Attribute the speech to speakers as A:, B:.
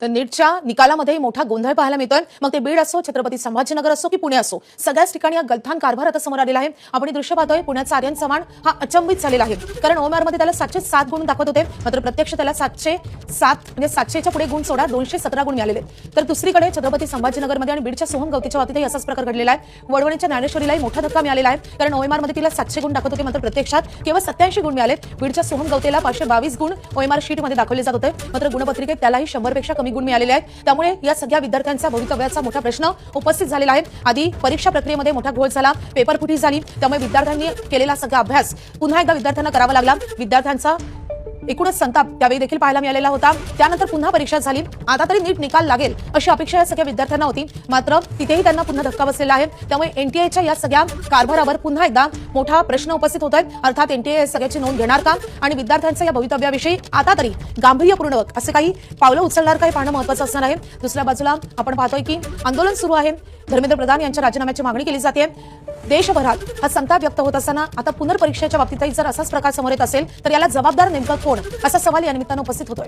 A: तर नीटच्या निकालामध्ये मोठा गोंधळ पाहायला मिळतोय। मग ते बीड असो, छत्रपती संभाजीनगर असो की पुणे असो, सगळ्याच ठिकाणी हा गलथान कारभार आता समोर आलेला आहे। आपण दृश्य पाहतोय, पुण्याचा आर्यन चव्हाण हा अचंबित झालेला आहे, कारण ओएमआर मध्ये त्याला 707 गुण दाखवत होते, मात्र प्रत्यक्ष त्याला 707 म्हणजे 700च्या पुढे गुण सोडा 217 गुण मिळालेले। तर दुसरीकडे छत्रपती संभाजीनगरमध्ये आणि बीडच्या सोहम गवतीच्या बाबतीतही असाच प्रकार घडलेला आहे। वडवणीच्या ज्ञानेश्वरीलाही मोठा धक्का मिळालेला आहे, कारण ओएमआर मध्ये तिला 700 गुण दाखवत होते, मात्र प्रत्यक्षात केवळ 87 गुण मिळाले। बीडच्या सोहम गवतेला 522 गुण ओएमआर शीट मध्ये दाखवले जात होते, मात्र गुणपत्रिकेत त्यालाही 100 पेक्षा कमी गुण मिळालेले आहेत। त्यामुळे या सगळ्या विद्यार्थ्यांचा भवितव्याचा मोठा प्रश्न उपस्थित झालेला आहे। आधी परीक्षा प्रक्रियेमध्ये मोठा घोळ झाला, पेपर फुटी झाली, त्यामुळे विद्यार्थ्यांनी केलेला सगळा अभ्यास पुन्हा एकदा विद्यार्थ्यांना करावा लागला। विद्यार्थ्यांचा एकूणच संताप त्यावेळी देखील पाहायला मिळालेला होता। त्यानंतर पुन्हा परीक्षा झाली, आता तरी नीट निकाल लागेल अशी अपेक्षा या सगळ्या विद्यार्थ्यांना होती, मात्र तिथेही त्यांना पुन्हा धक्का बसलेला आहे। त्यामुळे एनटीएच्या या सगळ्या कारभारावर पुन्हा एकदा मोठा प्रश्न उपस्थित होत आहे। अर्थात एनटीए सगळ्याची नोंद घेणार का आणि विद्यार्थ्यांच्या या भवितव्याविषयी आता तरी गांभीर्यपूर्वक असे काही पावलं उचलणार काय पाहणं महत्त्वाचं असणार आहे। दुसऱ्या बाजूला आपण पाहतोय की आंदोलन सुरू आहे, धर्मेंद्र प्रधान यांच्या राजीनाम्याची मागणी केली जाते। देशभरात हा संताप व्यक्त होत असताना आता पुनर्परीक्षेच्या बाबतीतही जर असाच प्रकार समोर येत असेल तर याला जबाबदार नेमका कोण, असा सवाल या निमित्तानं उपस्थित होतोय।